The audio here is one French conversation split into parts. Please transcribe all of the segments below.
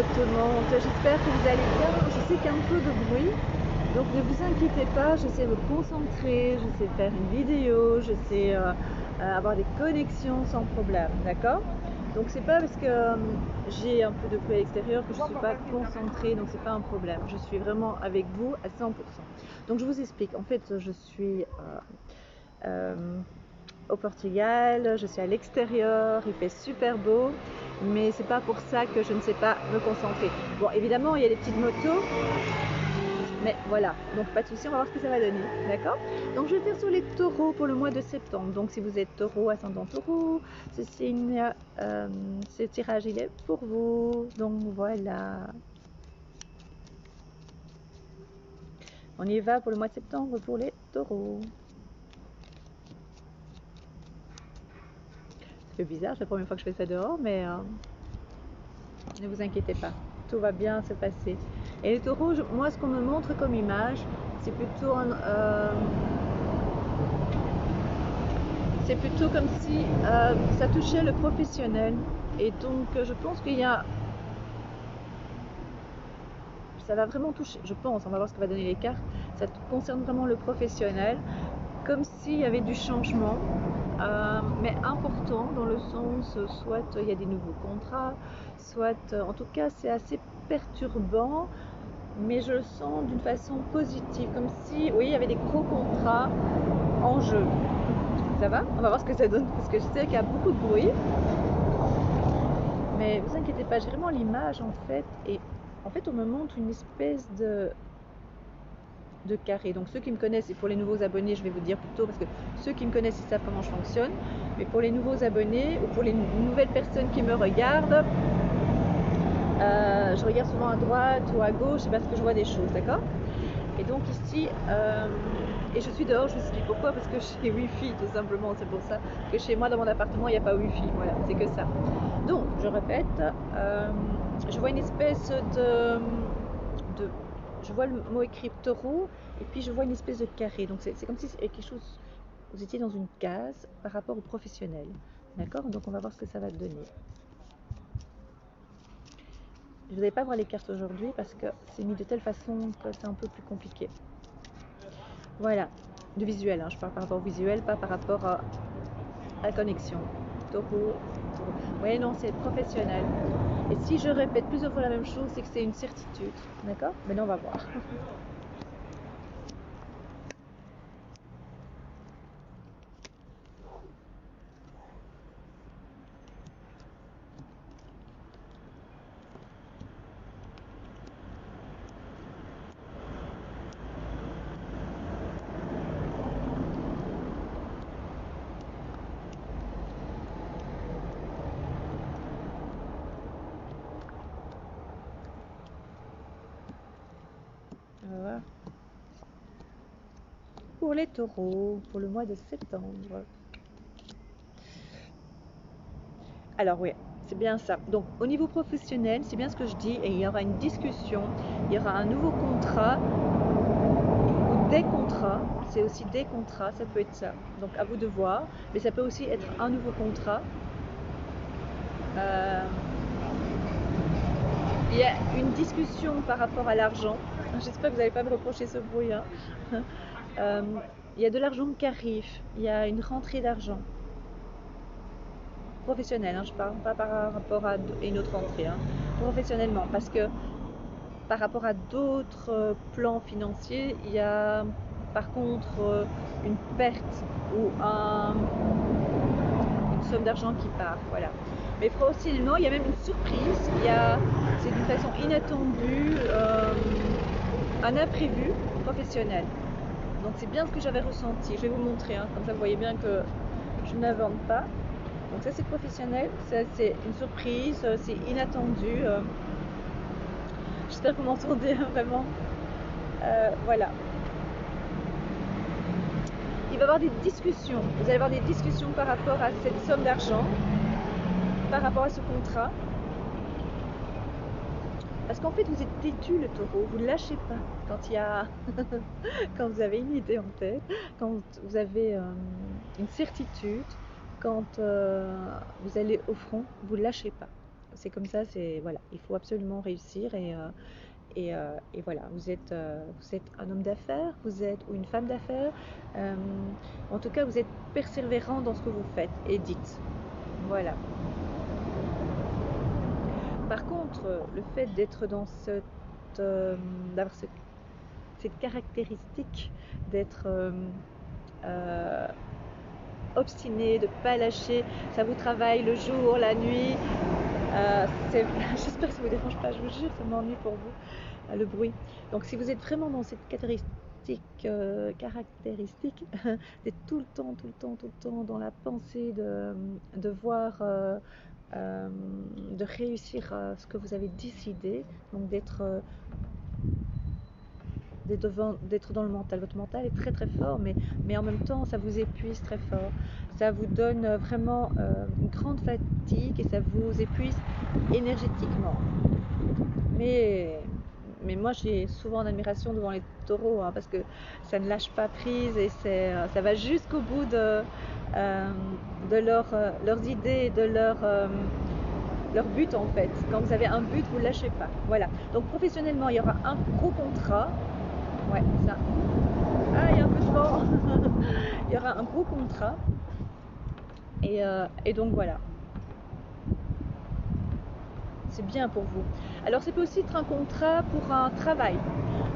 tout le monde, j'espère que vous allez bien. Je sais qu'il y a un peu de bruit, donc ne vous inquiétez pas, je sais me concentrer, je sais faire une vidéo, je sais avoir des connexions sans problème, d'accord? Donc c'est pas parce que j'ai un peu de bruit à l'extérieur que je ne suis pas concentrée, donc c'est pas un problème. Je suis vraiment avec vous à 100%. Donc je vous explique, en fait je suis au Portugal, je suis à l'extérieur, il fait super beau, mais c'est pas pour ça que je ne sais pas me concentrer. Bon, évidemment, il y a des petites motos, mais voilà, donc pas de souci, on va voir ce que ça va donner, d'accord? Donc je vais faire sur les taureaux pour le mois de septembre. Donc si vous êtes taureau, ascendant taureau, ce signe, ce tirage il est pour vous. Donc voilà. On y va pour le mois de septembre pour les taureaux. C'est bizarre, c'est la première fois que je fais ça dehors, mais ne vous inquiétez pas, tout va bien se passer. Et les taureaux, moi ce qu'on me montre comme image, c'est plutôt comme si ça touchait le professionnel. Et donc je pense qu'il y a, ça va vraiment toucher, je pense, on va voir ce que va donner les cartes, ça concerne vraiment le professionnel, comme s'il y avait du changement, mais important dans le sens, soit il y a des nouveaux contrats, soit en tout cas c'est assez perturbant, mais je le sens d'une façon positive, comme si, oui, il y avait des gros contrats en jeu. Ça va? On va voir ce que ça donne, parce que je sais qu'il y a beaucoup de bruit, mais vous inquiétez pas, j'ai vraiment l'image en fait, et en fait on me montre une espèce de carré. Donc ceux qui me connaissent, et pour les nouveaux abonnés je vais vous dire plutôt, parce que ceux qui me connaissent ils savent comment je fonctionne, mais pour les nouveaux abonnés ou pour les nouvelles personnes qui me regardent, je regarde souvent à droite ou à gauche parce que je vois des choses, d'accord? Et donc ici, et je suis dehors, je vous explique pourquoi, parce que j'ai Wi-Fi tout simplement, c'est pour ça que chez moi dans mon appartement il n'y a pas Wi-Fi, voilà, c'est que ça. Donc je répète, je vois une espèce je vois le mot écrit taureau, et puis je vois une espèce de carré, donc c'est comme si c'était quelque chose, vous étiez dans une case par rapport au professionnel, d'accord? Donc on va voir ce que ça va donner. Je ne vais pas voir les cartes aujourd'hui parce que c'est mis de telle façon que c'est un peu plus compliqué. Voilà, de visuel, hein. Je parle par rapport au visuel, pas par rapport à la connexion. Taureau, taureau. Ouais, non, c'est professionnel. Et si je répète plusieurs fois la même chose, c'est que c'est une certitude. D'accord? Maintenant, on va voir. On va voir. Pour les taureaux, pour le mois de septembre. Alors oui, c'est bien ça. Donc au niveau professionnel, c'est bien ce que je dis, et il y aura une discussion, il y aura un nouveau contrat, ou des contrats, c'est aussi des contrats, ça peut être ça. Donc à vous de voir, mais ça peut aussi être un nouveau contrat. Il y a une discussion par rapport à l'argent. J'espère que vous n'allez pas me reprocher ce bruit, hein. Il y a de l'argent qui arrive, il y a une rentrée d'argent. Professionnelle, hein, je parle pas par rapport à une autre entrée, hein. Professionnellement, parce que par rapport à d'autres plans financiers, il y a par contre une perte ou une somme d'argent qui part, voilà. Mais professionnellement, il y a même une surprise, c'est d'une façon inattendue, un imprévu professionnel. Donc c'est bien ce que j'avais ressenti, je vais vous montrer, hein, comme ça vous voyez bien que je n'invente pas. Donc ça c'est professionnel, ça c'est une surprise, c'est inattendu. J'espère que vous m'entendez, hein, vraiment. Voilà. Il va y avoir des discussions. Vous allez avoir des discussions par rapport à cette somme d'argent, par rapport à ce contrat. Parce qu'en fait, vous êtes têtu, le taureau. Vous ne lâchez pas quand il y a quand vous avez une idée en tête, quand vous avez une certitude, quand vous allez au front, vous ne lâchez pas. c'est comme ça, voilà, il faut absolument réussir et voilà, vous êtes un homme d'affaires, vous êtes ou une femme d'affaires, en tout cas vous êtes persévérant dans ce que vous faites et dites. Voilà. Par contre, le fait d'être dans d'avoir cette caractéristique d'être obstiné, de ne pas lâcher, ça vous travaille le jour, la nuit. J'espère que ça ne vous dérange pas, je vous jure, ça m'ennuie pour vous, le bruit. Donc si vous êtes vraiment dans cette caractéristique d'être tout le temps dans la pensée de voir, de réussir ce que vous avez décidé, donc d'être dans le mental. Votre mental est très fort, mais en même temps ça vous épuise très fort. Ça vous donne vraiment une grande fatigue et ça vous épuise énergétiquement. Mais moi j'ai souvent en admiration devant les taureaux, parce que ça ne lâche pas prise et ça va jusqu'au bout de leurs idées, de leur but en fait. Quand vous avez un but, vous ne lâchez pas. Voilà. Donc professionnellement, il y aura un gros contrat. Ouais, ça. Ah, il y a un peu de vent. Il y aura un gros contrat. Et donc voilà. C'est bien pour vous. Alors, ça peut aussi être un contrat pour un travail.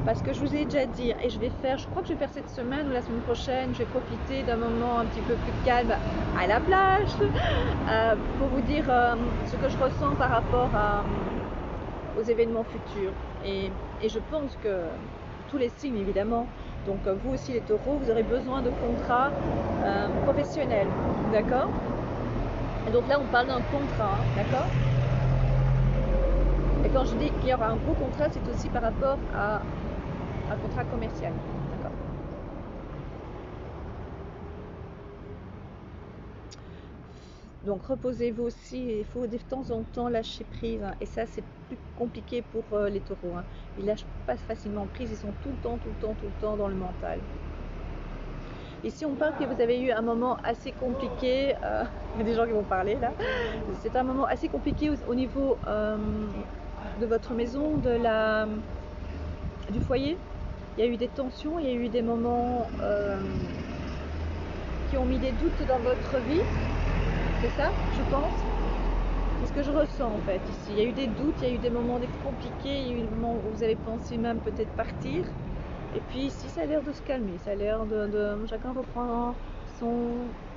Parce que je vous ai déjà dit, et je crois que je vais faire cette semaine ou la semaine prochaine, je vais profiter d'un moment un petit peu plus calme à la plage pour vous dire ce que je ressens par rapport aux événements futurs. Et je pense que tous les signes évidemment, donc vous aussi les taureaux, vous aurez besoin de contrats professionnels, d'accord? Et donc là on parle d'un contrat, d'accord? Et quand je dis qu'il y aura un gros contrat, c'est aussi par rapport à un contrat commercial, d'accord? Donc reposez-vous aussi, il faut de temps en temps lâcher prise, et ça c'est plus compliqué pour les taureaux, Ils lâchent pas facilement prise, ils sont tout le temps dans le mental. Ici on parle que vous avez eu un moment assez compliqué, il y a des gens qui vont parler là, c'est un moment assez compliqué au niveau de votre maison, du foyer. Il y a eu des tensions, il y a eu des moments qui ont mis des doutes dans votre vie. C'est ça, je pense. C'est ce que je ressens en fait ici. Il y a eu des doutes, il y a eu des moments compliqués, il y a eu des moments où vous avez pensé même peut-être partir. Et puis ici, ça a l'air de se calmer, ça a l'air de chacun reprend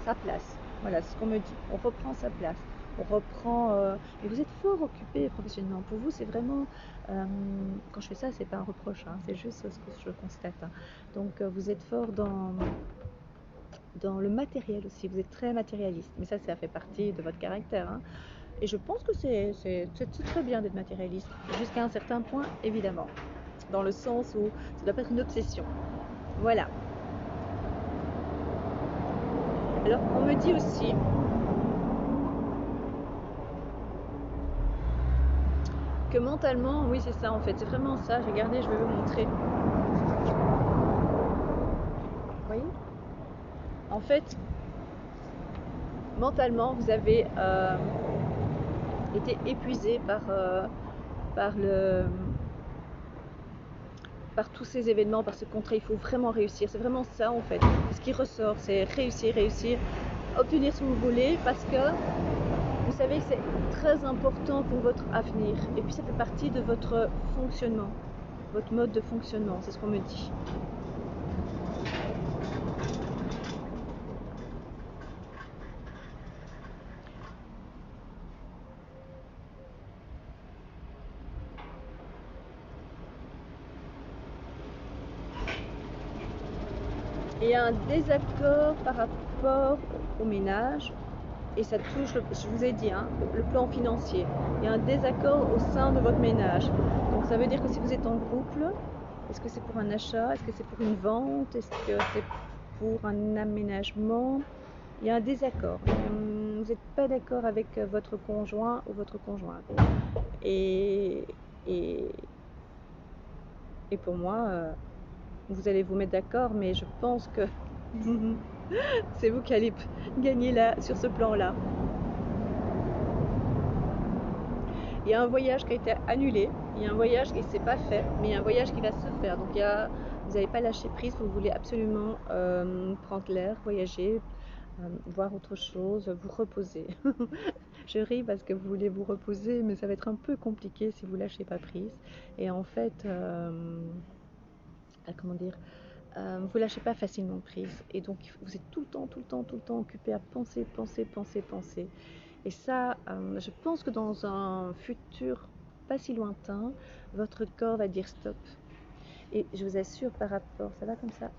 sa place. Voilà, c'est ce qu'on me dit. On reprend sa place. On reprend. Et vous êtes fort occupé professionnellement. Pour vous, c'est vraiment. Quand je fais ça, c'est pas un reproche, c'est juste ce que je constate. Donc, vous êtes fort dans le matériel aussi. Vous êtes très matérialiste. Mais ça fait partie de votre caractère. Et je pense que c'est très bien d'être matérialiste, jusqu'à un certain point, évidemment. Dans le sens où ça doit pas être une obsession. Voilà. Alors, on me dit aussi que mentalement, oui, c'est ça en fait, c'est vraiment ça. Regardez, je vais vous montrer. Vous voyez ? En fait, mentalement, vous avez été épuisé par tous ces événements, par ce contrat. Il faut vraiment réussir. C'est vraiment ça en fait. Ce qui ressort, c'est réussir, obtenir ce que vous voulez, parce que vous savez que c'est très important pour votre avenir. Et puis ça fait partie de votre fonctionnement, votre mode de fonctionnement, c'est ce qu'on me dit. Il y a un désaccord par rapport au ménage, et ça touche, je vous ai dit, le plan financier. Il y a un désaccord au sein de votre ménage. Donc ça veut dire que si vous êtes en couple, est-ce que c'est pour un achat, est-ce que c'est pour une vente, est-ce que c'est pour un aménagement? Il y a un désaccord. Vous n'êtes pas d'accord avec votre conjoint ou votre conjointe. Et pour moi, vous allez vous mettre d'accord, mais je pense que c'est vous qui allez gagner là, sur ce plan-là. il y a un voyage qui a été annulé, il y a un voyage qui ne s'est pas fait, mais il y a un voyage qui va se faire. Donc vous n'avez pas lâché prise, vous voulez absolument prendre l'air, voyager, voir autre chose, vous reposer. Je ris parce que vous voulez vous reposer, mais ça va être un peu compliqué si vous lâchez pas prise. Et en fait, comment dire, vous lâchez pas facilement prise. Et donc vous êtes tout le temps occupé à penser. Et ça, je pense que dans un futur pas si lointain, votre corps va dire stop. Et je vous assure, par rapport, ça va comme ça,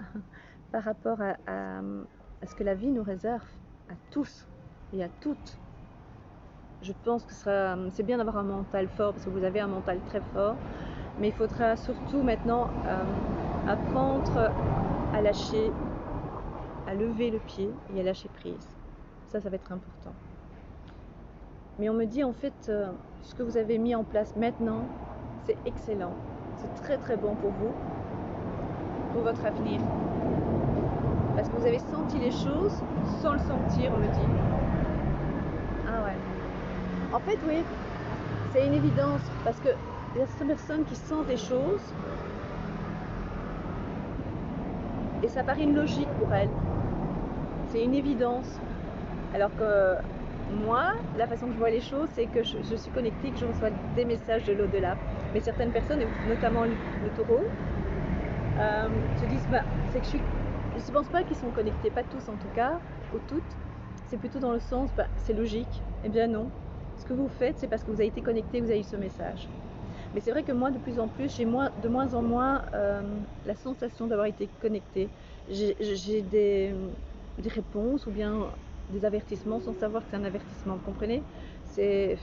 par rapport à ce que la vie nous réserve, à tous et à toutes, je pense que c'est bien d'avoir un mental fort, parce que vous avez un mental très fort, mais il faudra surtout maintenant apprendre à lâcher, à lever le pied et à lâcher prise. Ça va être important. Mais on me dit en fait, ce que vous avez mis en place maintenant, c'est excellent. C'est très très bon pour vous, pour votre avenir. Parce que vous avez senti les choses sans le sentir, on me dit. Ah ouais. En fait, oui, c'est une évidence. Parce que il y a certaines personnes qui sentent des choses et ça paraît une logique pour elles. C'est une évidence. Alors que moi, la façon que je vois les choses, c'est que je suis connectée, que je reçois des messages de l'au-delà. Mais certaines personnes, notamment le taureau, se disent, c'est que je ne pense pas qu'ils sont connectés, pas tous en tout cas, ou toutes. C'est plutôt dans le sens, c'est logique. Eh bien non. Ce que vous faites, c'est parce que vous avez été connecté, vous avez eu ce message. Mais c'est vrai que moi, de plus en plus, j'ai de moins en moins la sensation d'avoir été connectée. J'ai des réponses ou bien des avertissements sans savoir que c'est un avertissement, vous comprenez? C'est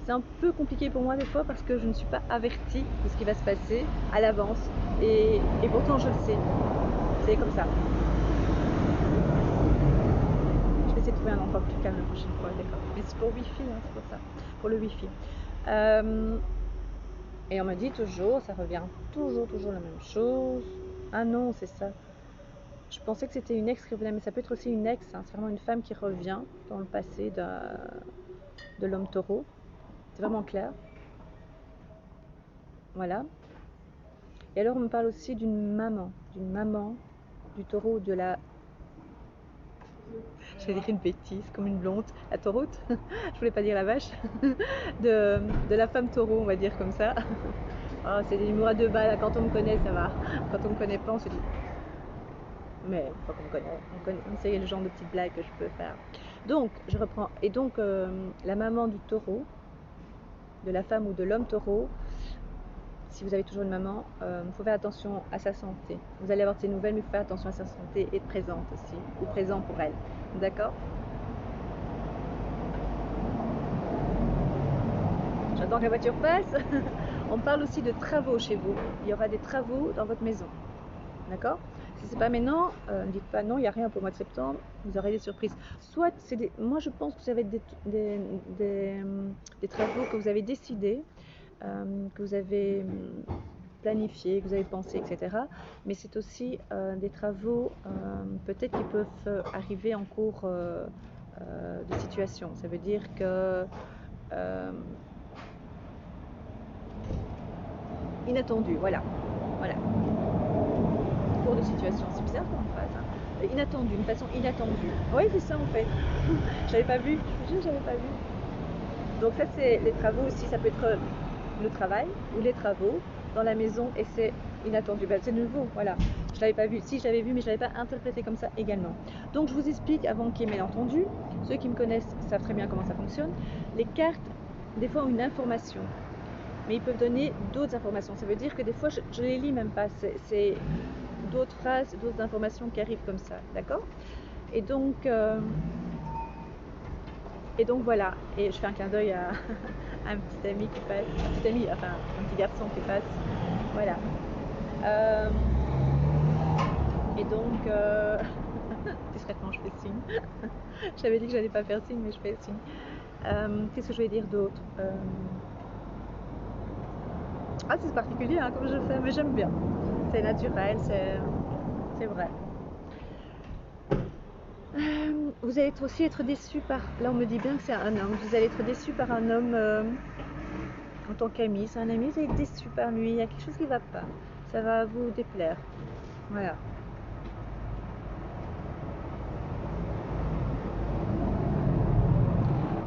un peu compliqué pour moi des fois parce que je ne suis pas avertie de ce qui va se passer à l'avance et pourtant je le sais. C'est comme ça. Je vais essayer de trouver un endroit plus calme la prochaine fois, d'accord? Mais c'est pour Wi-Fi, hein, c'est pour ça, pour le Wi-Fi. Et on me dit toujours, ça revient toujours la même chose. Ah non, c'est ça. Je pensais que c'était une ex qui revenait, mais ça peut être aussi une ex. Hein. C'est vraiment une femme qui revient dans le passé de l'homme taureau. C'est vraiment clair. Voilà. Et alors on me parle aussi d'une maman du taureau, de la... Je vais dire une bêtise, comme une blonde, la taureaute. Je voulais pas dire la vache. de la femme taureau, on va dire comme ça. Oh, c'est des humours à deux balles, quand on me connaît, ça va. Quand on me connaît pas, on se dit... Mais une fois qu'on me connaît, on sait le genre de petites blagues que je peux faire. Donc, je reprends. Et donc, la maman du taureau, de la femme ou de l'homme taureau, si vous avez toujours une maman, il faut faire attention à sa santé. Vous allez avoir ses nouvelles, mais il faut faire attention à sa santé et être présente aussi, ou présent pour elle. D'accord? J'attends que la voiture passe. On parle aussi de travaux chez vous. Il y aura des travaux dans votre maison. D'accord? Si c'est pas maintenant, ne dites pas non, il n'y a rien pour le mois de septembre, vous aurez des surprises. Soit c'est des... Moi je pense que ça va être des travaux que vous avez décidés, que vous avez planifié, que vous avez pensé, etc. Mais c'est aussi des travaux peut-être qui peuvent arriver en cours de situation. Ça veut dire que inattendu, voilà. Cours de situation, c'est bizarre comme phrase. Hein. Inattendu, une façon inattendue. Oui, c'est ça en fait. J'avais pas vu, j'avais pas vu. Donc ça c'est les travaux aussi, ça peut être le travail ou les travaux dans la maison et c'est inattendu. C'est nouveau, voilà. Je l'avais pas vu. Si, je l'avais vu, mais je l'avais pas interprété comme ça également. Donc je vous explique avant qu'il y ait mélentendu. Ceux qui me connaissent savent très bien comment ça fonctionne. Les cartes, des fois, ont une information, mais ils peuvent donner d'autres informations. Ça veut dire que des fois, je les lis même pas. C'est d'autres phrases, d'autres informations qui arrivent comme ça, d'accord? Et donc voilà. Et je fais un clin d'œil à un petit ami qui passe, un petit garçon qui passe, voilà. Et donc, discrètement, je fais signe. J'avais dit que j'allais pas faire signe, mais je fais signe. Qu'est-ce que je vais dire d'autre? Ah, c'est particulier hein, comme je fais, mais j'aime bien. C'est naturel, c'est vrai. Vous allez aussi être déçu par... Là, on me dit bien que c'est un homme. Vous allez être déçu par un homme en tant qu'ami. C'est un ami, vous allez être déçu par lui, il y a quelque chose qui ne va pas. Ça va vous déplaire. Voilà.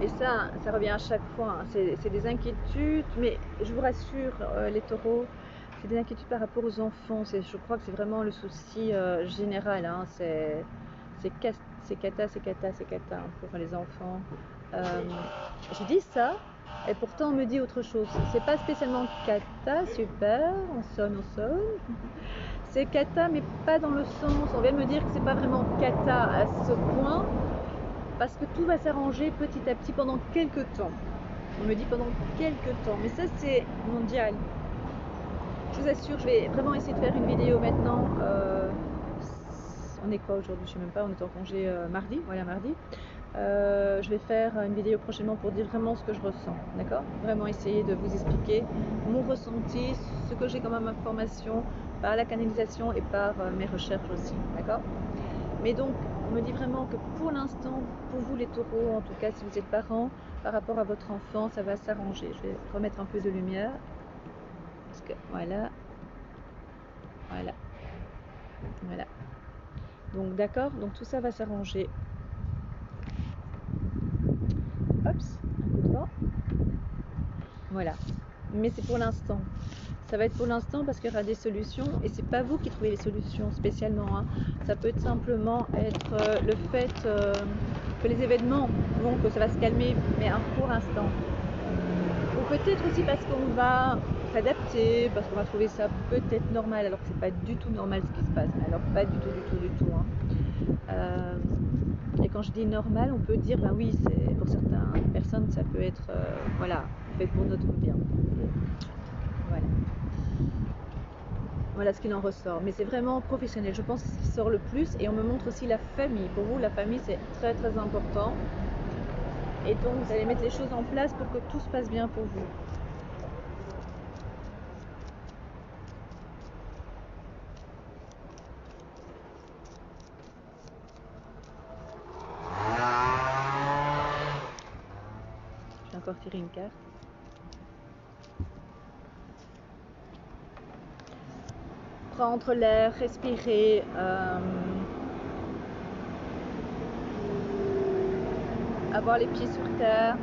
Et ça revient à chaque fois, hein. C'est des inquiétudes, mais je vous rassure, les taureaux, c'est des inquiétudes par rapport aux enfants. Je crois que c'est vraiment le souci général, hein. C'est cata pour les enfants. Je dis ça, et pourtant on me dit autre chose. C'est pas spécialement cata, super, on sonne. C'est cata, mais pas dans le sens, on vient me dire que c'est pas vraiment cata à ce point, parce que tout va s'arranger petit à petit pendant quelques temps. On me dit pendant quelques temps, mais ça c'est mondial. Je vous assure, je vais vraiment essayer de faire une vidéo maintenant. On est quoi aujourd'hui? Je sais même pas, on est en congé mardi, voilà mardi. Je vais faire une vidéo prochainement pour dire vraiment ce que je ressens, d'accord? Vraiment essayer de vous expliquer mon ressenti, ce que j'ai comme information par la canalisation et par mes recherches aussi, d'accord? Mais donc, on me dit vraiment que pour l'instant, pour vous les taureaux, en tout cas si vous êtes parents, par rapport à votre enfant, ça va s'arranger. Je vais remettre un peu de lumière. Parce que voilà. Donc d'accord, donc tout ça va s'arranger. Oups, un coup de vent. Voilà. Mais c'est pour l'instant. Ça va être pour l'instant parce qu'il y aura des solutions et c'est pas vous qui trouvez les solutions spécialement, hein. Ça peut simplement être le fait que les événements vont, que ça va se calmer, mais un court instant. Ou peut-être aussi parce qu'on va s'adapter, parce qu'on va trouver ça peut-être normal, alors que c'est pas du tout normal ce qui se passe. Alors pas du tout, hein. Et quand je dis normal, on peut dire, ben oui, pour certaines personnes, ça peut être, voilà, fait pour notre bien. Voilà. Voilà ce qu'il en ressort. Mais c'est vraiment professionnel. Je pense que c'est ce qui sort le plus. Et on me montre aussi la famille. Pour vous, la famille, c'est très très important. Et donc, vous allez mettre les choses en place pour que tout se passe bien pour vous. Je vais encore tirer une carte. Prendre l'air, respirer. Avoir les pieds sur terre.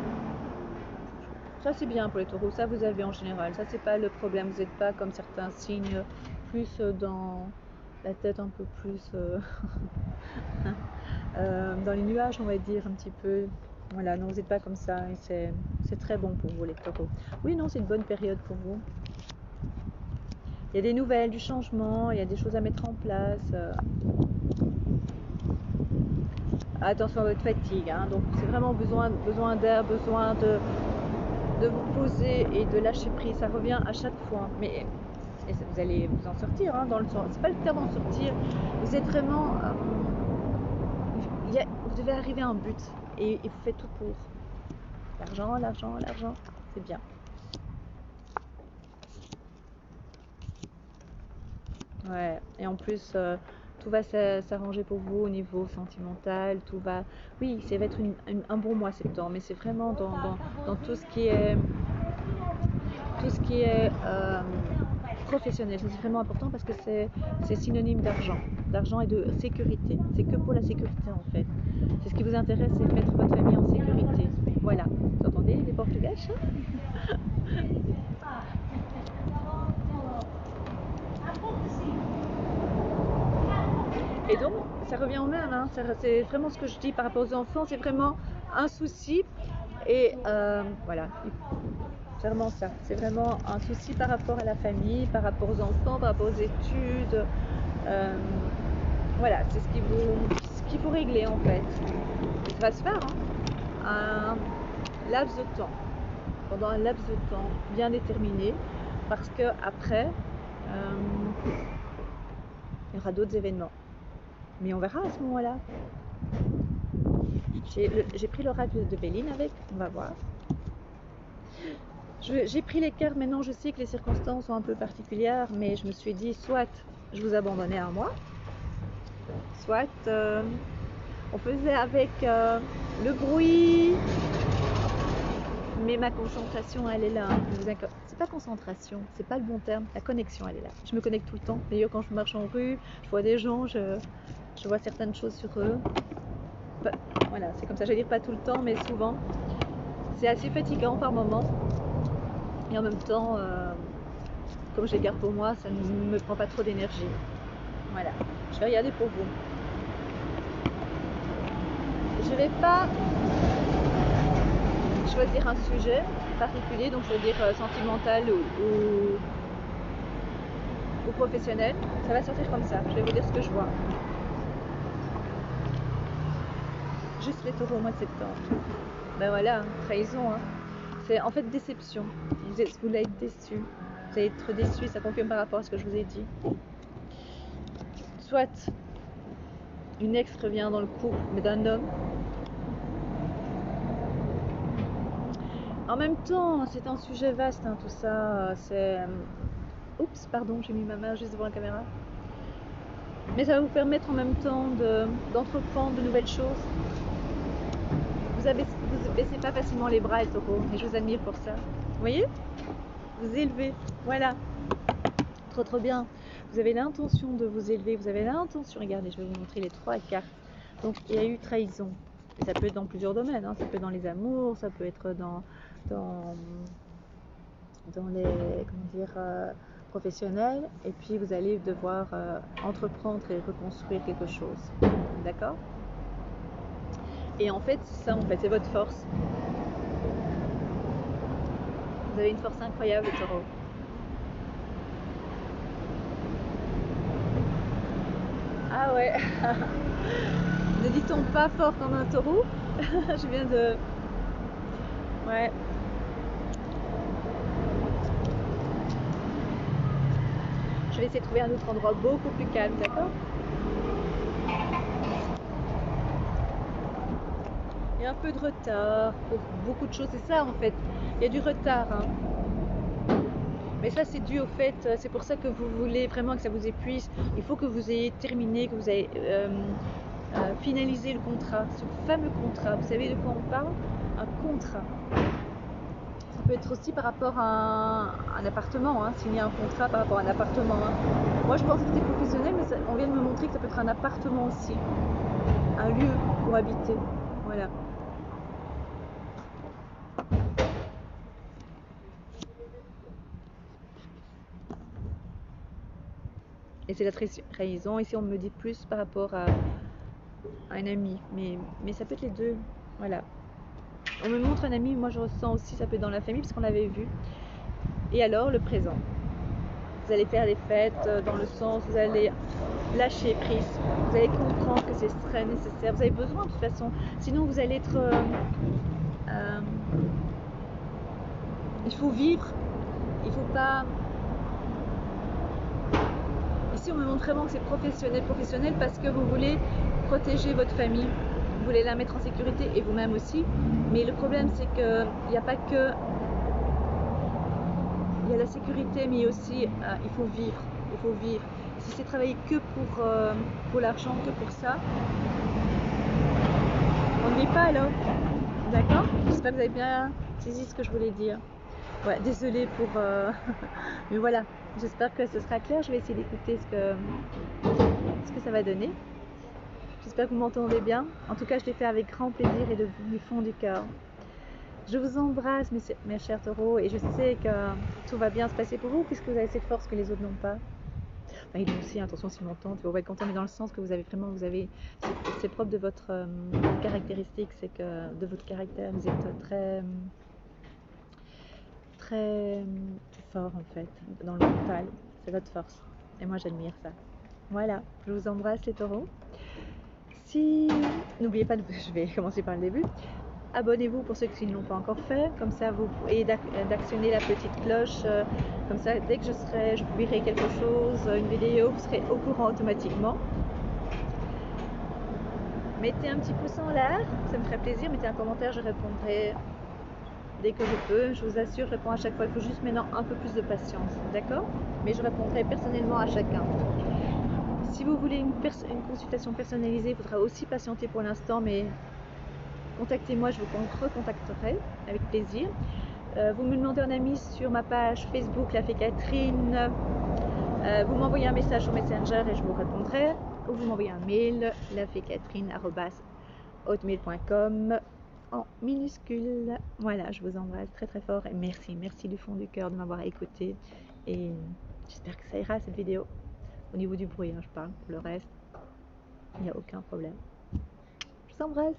Ça c'est bien pour les taureaux, ça vous avez en général, ça c'est pas le problème, vous n'êtes pas comme certains signes plus dans la tête un peu plus dans les nuages on va dire un petit peu. Voilà, non vous n'êtes pas comme ça et c'est très bon pour vous les taureaux. Oui non c'est une bonne période pour vous. Il y a des nouvelles, du changement, il y a des choses à mettre en place. Attention à votre fatigue, hein. Donc c'est vraiment besoin d'air, besoin de vous poser et de lâcher prise. Ça revient à chaque fois, mais vous allez vous en sortir, hein, dans le sens. C'est pas le terme en sortir. Vous êtes vraiment, vous devez arriver à un but et vous faites tout pour. L'argent, c'est bien. Ouais. Et en plus. Tout va s'arranger pour vous au niveau sentimental, tout va... Oui, ça va être un bon mois septembre, mais c'est vraiment dans tout ce qui est, professionnel. C'est vraiment important parce que c'est synonyme d'argent et de sécurité. C'est que pour la sécurité en fait. C'est ce qui vous intéresse, c'est de mettre votre famille en sécurité. Voilà. Vous entendez les portugais? Et donc, ça revient au même, hein. C'est vraiment ce que je dis par rapport aux enfants, c'est vraiment un souci. Et voilà, c'est vraiment ça. C'est vraiment un souci par rapport à la famille, par rapport aux enfants, par rapport aux études. Voilà, c'est ce qu'il faut régler en fait. Ça va se faire, hein. Un laps de temps, pendant un laps de temps bien déterminé, parce que après, il y aura d'autres événements. Mais on verra à ce moment-là. J'ai pris l'oracle de Béline avec, on va voir. J'ai pris les cartes, maintenant je sais que les circonstances sont un peu particulières, mais je me suis dit, soit je vous abandonnais à moi, soit on faisait avec le bruit, mais ma concentration elle est là. C'est pas concentration, c'est pas le bon terme, la connexion elle est là. Je me connecte tout le temps. D'ailleurs quand je marche en rue, je vois des gens, je vois certaines choses sur eux. Voilà, c'est comme ça, je vais dire pas tout le temps, mais souvent. C'est assez fatigant par moment. Et en même temps, comme je les garde pour moi, ça ne me prend pas trop d'énergie. Voilà, je vais regarder pour vous. Je vais pas choisir un sujet particulier, donc je veux dire sentimental ou professionnel. Ça va sortir comme ça, je vais vous dire ce que je vois. Juste les taureaux au mois de septembre. Ben voilà, trahison. Hein. C'est en fait déception. Vous allez être déçu. Vous allez être déçu, ça confirme par rapport à ce que je vous ai dit. Soit une ex revient dans le couple, mais d'un homme. En même temps, c'est un sujet vaste, hein, tout ça. C'est... Oups, pardon, j'ai mis ma main juste devant la caméra. Mais ça va vous permettre en même temps d'entreprendre de nouvelles choses. Vous baissez pas facilement les bras, les taureaux, et je vous admire pour ça. Vous voyez? Vous élevez, voilà. Trop bien. Vous avez l'intention de vous élever, vous avez l'intention, regardez, je vais vous montrer les 3 cartes. Donc il y a eu trahison. Et ça peut être dans plusieurs domaines, hein. Ça peut être dans les amours, ça peut être dans les professionnels, et puis vous allez devoir entreprendre et reconstruire quelque chose. D'accord? Et en fait, c'est ça, en fait, c'est votre force. Vous avez une force incroyable, les taureaux. Ah ouais. Ne dit-on pas fort comme un taureau? Je viens de... Ouais. Je vais essayer de trouver un autre endroit beaucoup plus calme, d'accord? Il y a un peu de retard pour beaucoup de choses, c'est ça en fait. Il y a du retard. Hein. Mais ça c'est dû au fait, c'est pour ça que vous voulez vraiment que ça vous épuise. Il faut que vous ayez terminé, que vous ayez finalisé le contrat, ce fameux contrat. Vous savez de quoi on parle? Un contrat. Ça peut être aussi par rapport à un appartement, hein, signer un contrat par rapport à un appartement. Hein. Moi je pensais que c'était professionnel, mais on vient de me montrer que ça peut être un appartement aussi. Un lieu pour habiter. Voilà. Et c'est la trahison. Ici, on me dit plus par rapport à un ami. Mais ça peut être les deux. Voilà. On me montre un ami, moi je ressens aussi, ça peut être dans la famille, parce qu'on l'avait vu. Et alors, le présent. Vous allez faire des fêtes dans le sens, vous allez lâcher prise. Vous allez comprendre que c'est très nécessaire. Vous avez besoin de toute façon. Sinon, vous allez être... il faut vivre. Il faut pas... Ici, on me montre vraiment que c'est professionnel parce que vous voulez protéger votre famille, vous voulez la mettre en sécurité et vous-même aussi. Mais le problème, c'est qu'il n'y a pas que... Il y a la sécurité, mais aussi, il faut vivre. Il faut vivre. Si c'est travailler que pour l'argent, que pour ça, on ne vit pas alors. D'accord? J'espère que vous avez bien saisi ce que je voulais dire. Ouais, désolée pour... mais voilà, j'espère que ce sera clair. Je vais essayer d'écouter ce que ça va donner. J'espère que vous m'entendez bien. En tout cas, je l'ai fait avec grand plaisir et du fond du cœur. Je vous embrasse, mes chers taureaux, et je sais que tout va bien se passer pour vous, puisque vous avez cette force que les autres n'ont pas. Enfin, ils ont aussi, attention s'ils m'entendent, vous être content, mais dans le sens que vous avez c'est propre de votre caractéristique, c'est que de votre caractère, vous êtes très fort en fait, dans le mental, c'est votre force. Et moi j'admire ça. Voilà, je vous embrasse les taureaux. N'oubliez pas, je vais commencer par le début. Abonnez-vous pour ceux qui ne l'ont pas encore fait, comme ça vous et d'actionner la petite cloche, comme ça dès que je publierai quelque chose, une vidéo, vous serez au courant automatiquement. Mettez un petit pouce en l'air, ça me ferait plaisir, mettez un commentaire, je répondrai dès que je peux, je vous assure, je réponds à chaque fois, il faut juste maintenant un peu plus de patience, d'accord? Mais je répondrai personnellement à chacun. Si vous voulez une consultation personnalisée, il faudra aussi patienter pour l'instant, mais contactez-moi, je vous recontacterai avec plaisir. Vous me demandez un ami sur ma page Facebook, La Fée Catherine. Vous m'envoyez un message sur Messenger et je vous répondrai. Ou vous m'envoyez un mail, lafecatherine@hotmail.com en minuscule. Voilà, je vous embrasse très très fort et merci du fond du cœur de m'avoir écouté. Et j'espère que ça ira cette vidéo. Au niveau du bruit, hein, je parle. Pour le reste, il n'y a aucun problème. Je vous embrasse.